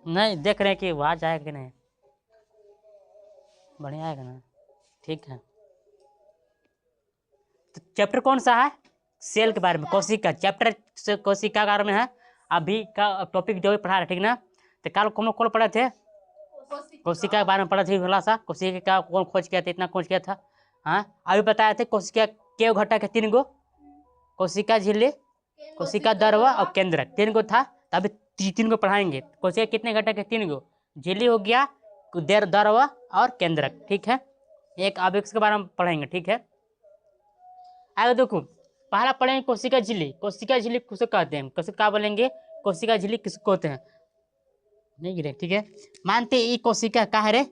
नहीं देख रहे हैं कि आवाज आएगा कि नहीं। बढ़िया आएगा ना, ठीक है। तो चैप्टर कौन सा है? सेल के बारे में, कोशिका चैप्टर से कोशिका के बारे में है। अभी का टॉपिक जो भी पढ़ा रहे, ठीक ना। तो कल कौन पढ़े थे? कोशिका के बारे में पढ़ा थे थोड़ा सा। कोशिका का कौन खोज किया था, इतना खोज किया था। हाँ अभी बताए थे कोशिका के घटक है 3 गो। कोशिका झिल्ली, कोशिका द्रव और केंद्रक 3 गो था। तो अभी 3 गो पढ़ाएंगे। कोशिका कितने घटक है? 3 गो। झिल्ली हो गया, द्रव और केंद्रक, ठीक है। एक अब इसके बारे में पढ़ेंगे, ठीक है। आगे देखो, पहला पढ़ेंगे कोशिका झिल्ली। कोशिका झिल्ली किसको कहते हैं? किसको क्या बोलेंगे? कोशिका झिल्ली किसको कहते हैं? नहीं गिरे, ठीक है। मानते ये कोशिका का है रे,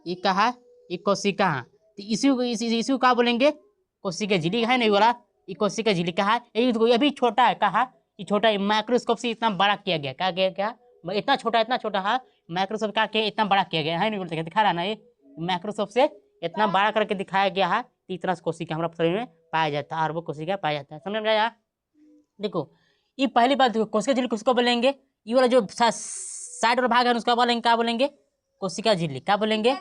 ये कहा ये कोशिका है। तो इसी को क्या बोलेंगे? कोशिका झिल्ली है, नहीं बोला। ये कोशिका झिल्ली कहा, ये भी छोटा है। कहा ये छोटा है, माइक्रोस्कोप से इतना बड़ा किया गया। क्या किया? क्या इतना छोटा है, माइक्रोस्कोप का किया इतना बड़ा किया गया है, नहीं बोलते दिखा रहा ना, ये माइक्रोस्कोप से इतना बड़ा करके दिखाया गया है। इतना कोशिका हमारा शरीर में पाया जाता है, और वो कोशिका पाया जाता है। समझ में आया? देखो ये पहली बात, देखो कोशिका झिल्ली किसको बोलेंगे? ये वाला जो साइड वाला भाग है उसका बोलेंगे, क्या बोलेंगे? कोशिका झिल्ली। क्या बोलेंगे?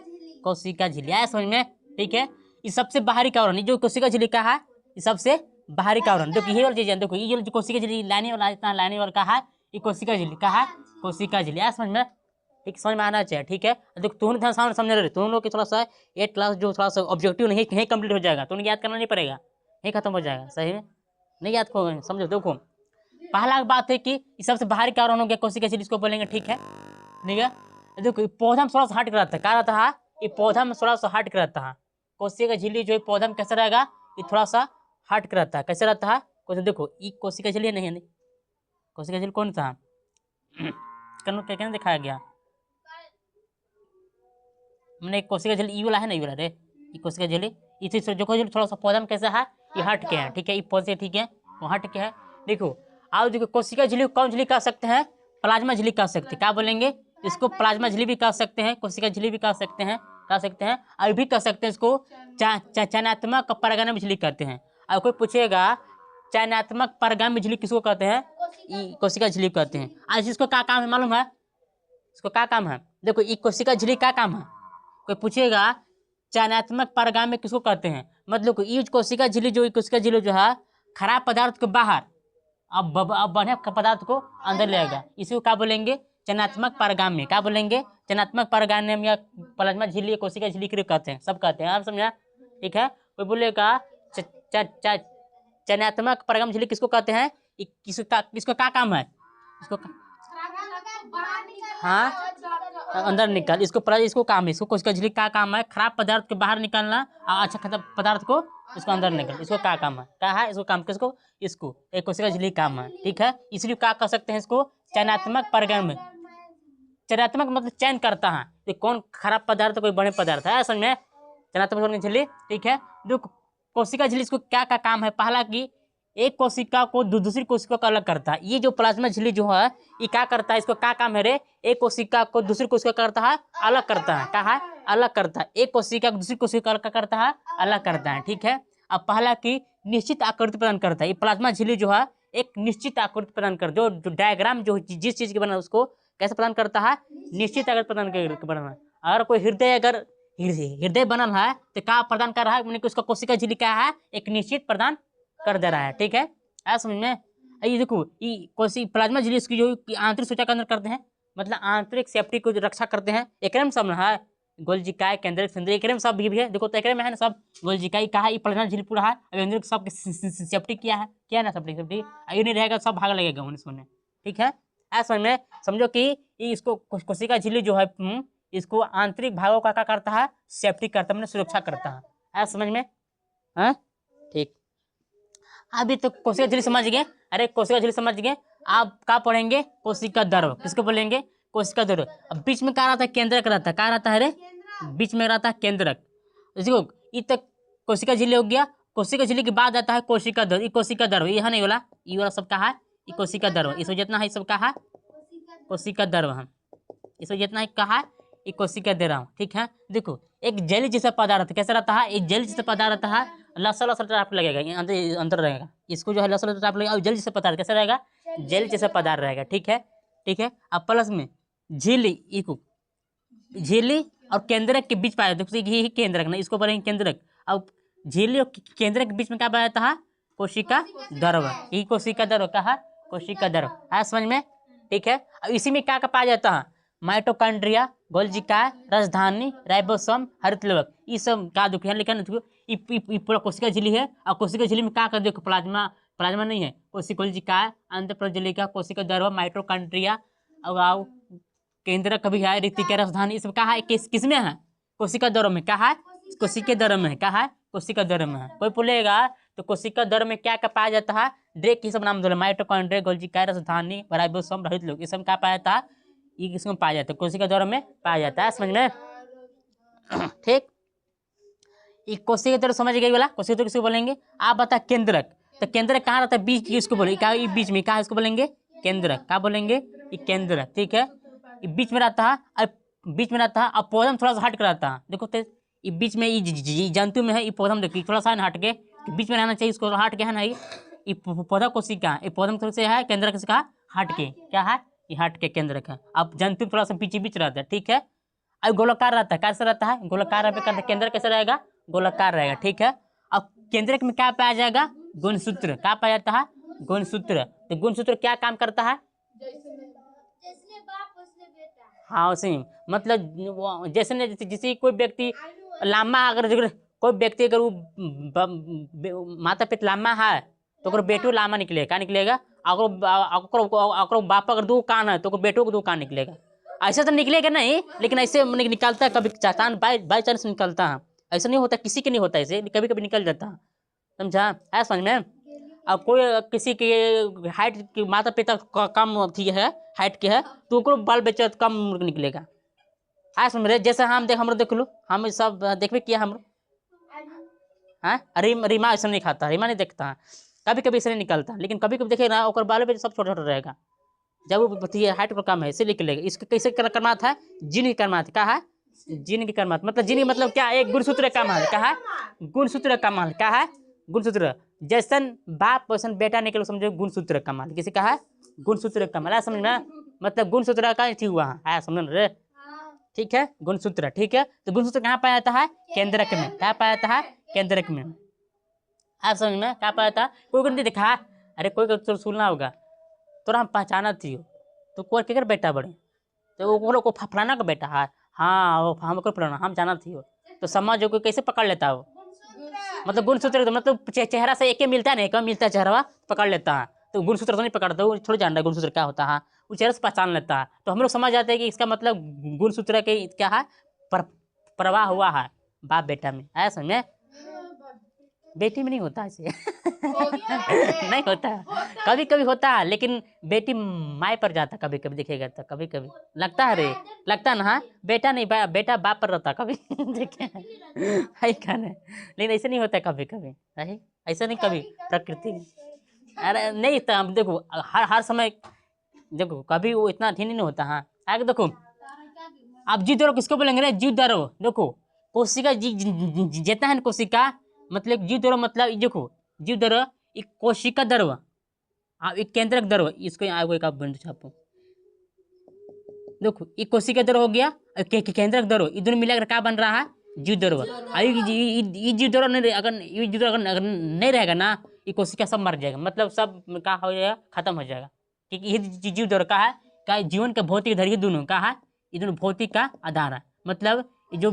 कोशिका झिल्ली। आया समझ में? ठीक है। ये सबसे बाहरी का आवरण, जो कोशिका झिल्ली का है, ये सबसे बाहरी का आवरण। देखो ये वाला चीज, देखो ये जो कोशिका झिल्ली लाने वाला इतना लाने वाला का है, ये कोशिका झिल्ली का है। कोशिका झिल्ली। आया समझ में? ठीक, समझ में आना चाहिए, ठीक है। देखो तुम ध्यान सामने समझ रहे, तुम लोग की थोड़ा सा 8 क्लास जो थोड़ा सा ऑब्जेक्टिव नहीं कहीं कंप्लीट हो जाएगा, तो याद करना नहीं पड़ेगा, यही खत्म हो जाएगा। सही में नहीं याद करोगे, समझो। देखो पहला बात है कि सबसे बाहरी का आवरण हो गया कोशिका झिल्ली, इसको बोलेंगे, ठीक है। ठीक है। देखो पौधा में थोड़ा सा हट कर रहता है। क्या रहता है? ये पौधा में थोड़ा सा हट कर रहता है। कोशिका झिल्ली जो है पौधा में कैसा रहेगा? ये थोड़ा सा हट कर रहता है। कैसे रहता है? देखो ये कोशिका झिल्ली नहीं है, कोशिका झिल्ली कौन सा क्या दिखाया गया? मैंने कोशिका झिल्ली ई वाला है, नहीं वाला रे, ये कोशिका झिल्ली इसी जो थोड़ा सा पौधा में कैसा है, ये हट के है, ठीक है। ये पौधे, ठीक है, वो हट के है। देखो आओ, देखो कोशिका झिल्ली कौन झिल्ली कह सकते हैं? प्लाज्मा झिल्ली कह सकते हैं। क्या बोलेंगे? इसको प्लाज्मा झिल्ली भी कह सकते हैं, कोशिका झिल्ली भी कह सकते हैं, और भी कह सकते हैं इसको चयनात्मक परगामी झिल्ली कहते हैं। और कोई पूछेगा चयनात्मक परगामी झिल्ली किसको कहते हैं? कोशिका झिल्ली कहते हैं। आज इसको क्या काम है मालूम है? इसको क्या काम है? देखो ये कोशिका झिल्ली क्या काम है? कोई पूछेगा चयनात्मक परगामी किसको कहते हैं, मतलब ये कोशिका झिल्ली जो है खराब पदार्थ को बाहर, अब बढ़िया पदार्थ को अंदर ले आएगा। इसी को क्या बोलेंगे? चयनात्मक परगामी। क्या बोलेंगे? चयनात्मक परगामी या प्लाज्मा झिल्ली, कोशिका झिल्ली के कहते हैं, सब कहते हैं। आप समझा? ठीक है। कोई बोलेगा चयनात्मक परगामी झिल्ली किसको कहते हैं? किसको क्या काम है? इसको हाँ अंदर निकाल, इसको काम है, इसको कोशिका झिल्ली का काम है खराब पदार्थ के बाहर निकालना और अच्छा पदार्थ को इसको अंदर निकाल। इसको क्या काम है? क्या है इसको काम? किसको? इसको एक कोशिका झिल्ली काम है, ठीक है। इसलिए क्या कह सकते हैं इसको? चयनात्मक परगामी। चयनात्मक मतलब चयन करता है कि कौन खराब पदार्थ कोई बड़े पदार्थ है, समझ में? चयनात्मक झिल्ली, ठीक है। जो कोशिका झिल्ली इसको क्या क्या काम है? पहला कि एक कोशिका को दूसरी कोशिका को अलग करता है। ये जो प्लाज्मा झिल्ली जो है ये क्या करता है? इसको क्या काम है रे? एक कोशिका को दूसरी कोशिका करता है, अलग करता है। क्या है? अलग करता है। एक कोशिका को दूसरी कोशिका अलग करता है, अलग करता है, ठीक है। अब पहला कि निश्चित आकृति प्रदान करता है। ये प्लाज्मा झिल्ली जो है एक निश्चित आकृति प्रदान कर, जो डायग्राम जो जिस चीज के बना उसको कैसे प्रदान करता है? निश्चित आकृति प्रदान कर बना। अगर कोई हृदय बनल है तो क्या प्रदान कर रहा है? उसका कोशिका झिल्ली क्या है? एक निश्चित प्रदान कर दे रहा है, ठीक है। आया समझ में? ये देखो ये प्लाज्मा झिल्ली इसकी जो आंतरिक सूचक के अंदर करते हैं, मतलब आंतरिक सेफ्टी को रक्षा करते हैं। एक में सब है गोल्जिकाय, केंद्रक, संद्री, एक में सब भी है। देखो तो एक में है ना सब गोल्जिकाई कहा, ये प्लाज्मा झिल्ली पूरा है। अब अंदर सब सेफ्टी किया है, क्या ना सेफ्टी ये नहीं रहेगा सब भाग लगेगा उन्हें सोने, ठीक है। ऐसा समझ में? समझो कि इसको कोशिका झिल्ली जो है इसको आंतरिक भागों का क्या करता है? सेफ्टी करता है, मतलब सुरक्षा करता है। ऐसा समझ में? हाँ ठीक। अभी तो कोशिका झिल्ली समझ गए। अरे कोशिका झिल्ली समझ गए, आप क्या पढ़ेंगे? कोशिका द्रव। किसको बोलेंगे? कोशिका द्रव। अब बीच में क्या रहता है? केंद्रक रहता है। क्या रहता है रे? बीच में रहता है केंद्रक। देखो ये तक कोशिका झिल्ली हो गया। कोशिका झिल्ली के बाद आता है कोशिका द्रव। ये कोशिका द्रव ये है नहीं वाला, ये वाला सब कहा है ये कोशिका द्रव। इसमें जितना है सब कहा कोशिका द्रव है, इसमें जितना है कहा ये कोशिका द्रव, ठीक है। देखो एक जेली जैसा पदार्थ कैसा रहता है? एक जेली जैसा पदार्थ रहता है, लसल टाइप लगेगा, अंदर रहेगा। इसको जो है लसल टाइप लगेगा। और जेल जैसा पदार्थ कैसा रहेगा? जेल जैसा पदार्थ रहेगा, ठीक है। ठीक है। अब प्लस में झिल्ली इको झिल्ली और केंद्रक के बीच पाया जाता है, यही केंद्रक ना, इसको बोलेंगे केंद्रक। अब झिल्ली और केंद्रक के बीच में क्या पाया जाता है? कोशिका द्रव। यही कोशिका द्रव कहा, कोशिका द्रव है, समझ में? ठीक है। अब इसी में क्या क्या पाया जाता है? माइटोकॉन्ड्रिया, गोल्गी काय, राजधानी, राइबोसोम, हरितलवक, ये सब का दुख है। लेकिन पूरा कोशिका झिल्ली है, और कोशिका झिल्ली में क्या कर देखो, प्लाज्मा, प्लाज्मा नहीं है, कोशिकोल्गी काय, अंतःप्रज्वलिका, कोशिका द्रव, माइटोकॉन्ड्रिया, और केंद्र कभी है, ऋतिका, राजधानी, सब कहा है, किस में है? कोशिका द्रव में। कहा है? कोशिका द्रव में। कहा है? कोशिका द्रव में है। कोई बोलेगा तो कोशिका द्रव में क्या क्या पाया जाता है? ड्रेक ये सब नाम बोले, माइटोकॉन्ड्रिया, गोल्गी काय, राजधानी, राइबोसोम, हरितलवक, ये सब क्या पाया जाता है? ये किसमें पाया जाता है? कोशिका द्रव में पाया जाता है, समझ में? ठीक। ये कोशिका द्रव समझ गई वाला। कोशिका द्रव किसको बोलेंगे? आप बता केंद्रक। तो केंद्रक कहाँ रहता है? बीच किसको बोले? बीच में। कहा इसको बोलेंगे? केंद्रक। क्या बोलेंगे? ये केंद्रक। ठीक है। ये बीच में रहता है, और बीच में रहता है, और पौधा में थोड़ा सा हट कर रहता है। देखो तो ये बीच में, ये जंतु में है, ये पौधा में देखिए थोड़ा सा हट के, बीच में रहना चाहिए, इसको हट के है ना, ये पौधा कोशिका, ये पौधा में थोड़ा सा है, केंद्रक इसका हट के, क्या है? ये हट के केंद्रक है। अब जंतु थोड़ा सा बीच बीच रहता है। ठीक है। अब गोलाकार रहता है, कैसे रहता है? गोलाकार केंद्र कैसे रहेगा? गोलाकार रहेगा। ठीक है। अब केंद्रक में क्या पाया जाएगा? गुणसूत्र। क्या पाया जाता है? गुणसूत्र। तो गुणसूत्र क्या काम करता है? हाँ, उसी मतलब जैसे कोई व्यक्ति लामा, अगर कोई व्यक्ति अगर वो माता पिता लामा है तो अगर बेटो लामा निकलेगा। क्या निकलेगा? अगर बाप अगर दो कान है तो बेटो को दो कान निकलेगा। ऐसा तो निकलेगा नहीं, लेकिन ऐसे निकलता है कभी, चांद बाई चांस निकलता है। ऐसा नहीं होता, किसी के नहीं होता, ऐसे कभी कभी निकल जाता है, समझा? है समझ में? अब कोई किसी के हाइट की माता पिता कम थी है, हाइट के है, तो ओकरो बाल बच्चा कम निकलेगा। है समझ रहे? जैसे हम देख लो, हम सब देखबे किया हम। हाँ, रीमा ऐसा नहीं खाता, रीमा नहीं देखता है, कभी कभी ऐसे नहीं निकलता, लेकिन कभी कभी देखे ना, ओकर बाल बच्चा सब छोटा छोटा रहेगा, जब वो हाइट पर कम है इसे निकलेगा। इसको कैसे करना था? जीन की करना था। कहा? जीन की कर्मात, मतलब जीन मतलब क्या? एक गुणसूत्र का माल। कहा? गुणसूत्र का माल। क्या है? गुणसूत्र। जैसन बाप वैसन बेटा निकलो, समझो गुणसूत्र का माल। किसी कहा? गुणसूत्र का माल। समझ में? मतलब गुणसूत्र का थी हुआ है, समझ रहे? ठीक है, गुणसूत्र। ठीक है। तो गुणसूत्र कहाँ पाया जाता है? केंद्रक में। क्या पाया जाता है? केंद्रक में। आप समझ में? क्या पाया था? कोई नहीं दिखा, अरे कोई तो सुनना होगा, तो हम पहचाना थी, तो कोई केकर बेटा बड़े, तो वो लोग को फलाना का बेटा है, हाँ वो हमको फलाना, हम जाना थी वो, तो समझ को कैसे पकड़ लेता है वो? मतलब गुणसूत्र तो मतलब चेहरा से एक ही मिलता है, नहीं कम मिलता है चेहरा, पकड़ लेता है। तो गुणसूत्र तो नहीं पकड़ता, वो थोड़ी जान रहा है गुणसूत्र क्या होता है, वो चेहरे से पहचान लेता है। तो हम लोग समझ जाते हैं कि इसका मतलब गुणसूत्र के क्या है? प्रवाह हुआ है बाप बेटा में। आया समझ में? बेटी में नहीं होता ऐसे नहीं होता, कभी कभी होता है, लेकिन बेटी माए पर जाता कभी कभी, दिखेगा तो कभी कभी लगता है, रे लगता है ना। हाँ, बेटा नहीं बेटा बाप पर रहता कभी देखे है क्या नहीं? लेकिन ऐसे नहीं होता कभी कभी, ऐसा नहीं कभी प्रकृति में। अरे नहीं तो अब देखो, हर समय देखो, कभी वो इतना ठीक नहीं होता। हाँ, आगे देखो, आप जीव दरो किसको बोलेंगे ना? जीव दरो। देखो कोशिका जितना है कोशिका, मतलब जीव दरो, मतलब देखो जीव दरो एक कोशिका दर्व, आप एक केंद्रक दर्व, इसको आगे एक आप बन छापो। देखो एक कोशिका दर्व हो गया, केंद्रक दर्व, ये दोनों मिलाकर क्या बन रहा है? जीव दर्व। ये जीव दर्व नहीं, अगर ये जीव दर्व अगर नहीं रहेगा ना, ये कोशिका सब मर जाएगा, मतलब सब क्या हो जाएगा? खत्म हो जाएगा। क्योंकि ये जीव दर्व का है, क्या जीवन का भौतिक आधार, ये दोनों का है, ये दोनों भौतिक का आधार है। मतलब जो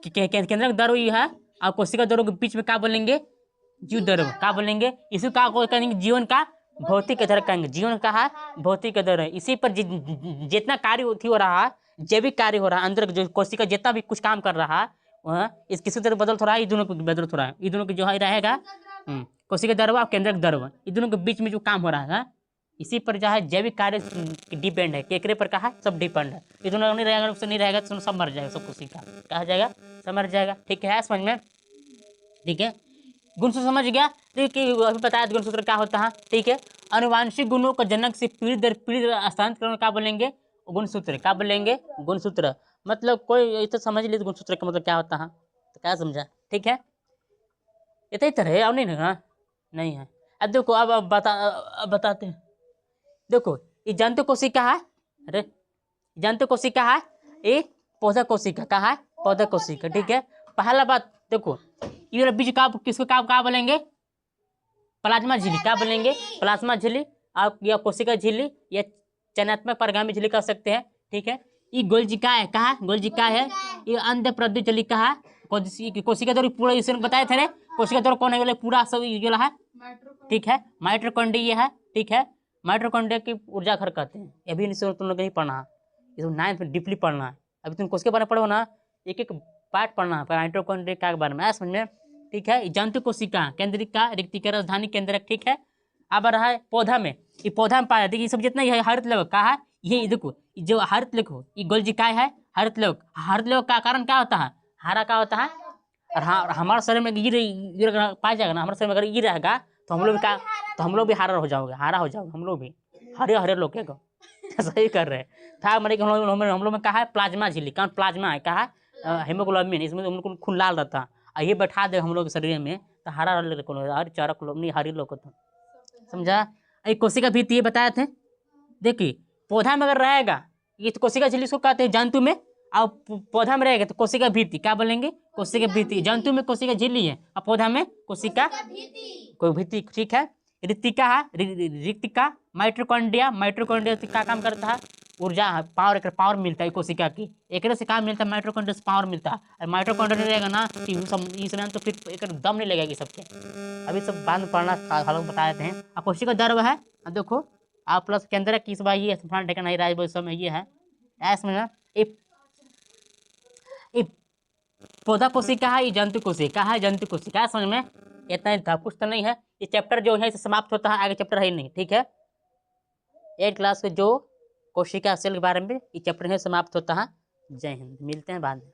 केंद्रक दर्व ये है, और कोशिका दर्व के बीच में क्या बोलेंगे? जीव दर्व। क्या बोलेंगे? इसी का कहेंगे जीवन का भौतिक आधार, कहेंगे जीवन का है भौतिक आधार है। इसी पर जितना कार्य हो रहा है, जैविक कार्य हो रहा है, अंदर जो कोशिका जितना भी कुछ काम कर रहा है, वह इस किसी तरह बदल हो रहा है, ये दोनों को बदल हो रहा है, ये दोनों को जो है रहेगा कोशिका दर्व और केंद्रक दर्व, ये दोनों के बीच में जो काम हो रहा है, इसी पर जो है जैविक कार्य डिपेंड है। केकरे पर कहा? सब डिपेंड है। ये दोनों नहीं रहेगा, उससे नहीं रहेगा तो सब मर जाएगा, सब कोशिका कहा जाएगा, सब मर जाएगा। ठीक है, समझ में? ठीक है, गुणसूत्र समझ गया? ठीक है, अभी बताया गुणसूत्र क्या होता है। ठीक है, अनुवांशिक गुणों का जनक से पीढ़ी दर पीढ़ी हस्तांतरण क्या बोलेंगे? गुणसूत्र। क्या बोलेंगे? गुणसूत्र। मतलब कोई ये तो समझ लीजिए गुणसूत्र का मतलब क्या होता है, तो क्या समझा? ठीक है, इतना ही तरह है, और नहीं ना? नहीं है। अब देखो, अब बताते हैं। देखो ये जंतु कोशिका है, अरे जानते हो कोशिका है, ये पौधा कोशिका कहाँ है, पौधा कोशिका, ठीक है। पहला बात देखो, ये वाला बीज का किसको क्या बोलेंगे, प्लाज्मा झिल्ली, क्या बोलेंगे, प्लाज्मा झिल्ली, आप या कोशिका झिल्ली या चयनात्मक परिगामी झिल्ली कह सकते हैं, ठीक है। ये गोलजिका है, कहा गोलजिका है, ये अंध प्रद्युत झिल्ली कहा, कोशिका द्वारा पूरा इसे बताए थे ना, कोशिका द्वारा कौन है बोले पूरा सब ये है, ठीक है। माइटोकॉन्ड्रिया है, ठीक है। माइटोकॉन्ड्रिया की ऊर्जा घर कहते हैं, अभी तुम लोग नहीं पढ़ना है, इसको 9th में डीपली पढ़ना है। अभी तुम कोशिका के बारे में पढ़ो ना, एक एक पार्ट पढ़ना है माइटोकॉन्ड्रिया के बारे में, समझ में, ठीक है। जंतु कोशिका केंद्रिका रिक्तिका राजधानी केंद्रक, ठीक है। अब रहा है पौधा में, ये पौधा में पाया, देखिए ये सब जितना ये हरित लवक का है, ये देखो जो हरित लवक हो, ये गोलजिकाय है, हरित लवक, हरित लवक का कारण क्या होता है, हरा क्या होता है, और हाँ हमारे शरीर में ये पाया जाएगा ना, हमारे शरीर में अगर ये रहेगा तो हम लोग क्या, तो हम लोग भी हारा हो जाओगे, हारा हो जाओगे, हम लोग भी हरे हरे लोग को सही कर रहे हैं। था हमारे हम लोग में कहा है प्लाज्मा झिल्ली, कौन प्लाज्मा है, कहा हेमोग्लोबिन, इसमें हम लोग खून लाल रहता है, और ये बैठा दे हम लोग शरीर में तो हरा हर चारक लोग नहीं हरी लोग तो समझा। ये कोशिका भित्ति ये बताए थे, देखिए पौधा में अगर रहेगा ये तो कोशिका झिल्ली इसको कहते हैं जंतु में, और पौधा में रहेगा तो कोशिका भित्ति, क्या बोलेंगे, कोशिका भित्ति। जंतु में कोशिका झिल्ली है और पौधा में कोशिका कोई भित्ति, ठीक है। रिक्तिका है, रिक्तिका, माइटोकॉन्ड्रिया, माइटोकॉन्ड्रिया क्या काम करता है, ऊर्जा पावर, एक पावर मिलता है कोशिका की, एक से काम मिलता है, माइटोकॉन्ड्रिया से पावर मिलता है। और माइटोकॉन्ड्रिया रहेगा ना इसमें तो फिर एक दम नहीं लगेगी सबके, अभी सब बाद में पढ़ना हम बता देते हैं। और कोशिका द्रव है, देखो आप प्लस केंद्र की बार ये ढेका नहीं रहा है समय ये है ऐस में ना, पौधा कोशिका है, ये जंतु कोशिका है, जंतु कोशिका है, समझ में इतना ही था, कुछ तो नहीं है। ये चैप्टर जो है इसे समाप्त होता है, आगे चैप्टर है ही नहीं, ठीक है। 8th क्लास के जो कोशिका सेल के बारे में ये चैप्टर है समाप्त होता है। जय हिंद, मिलते हैं बाद में।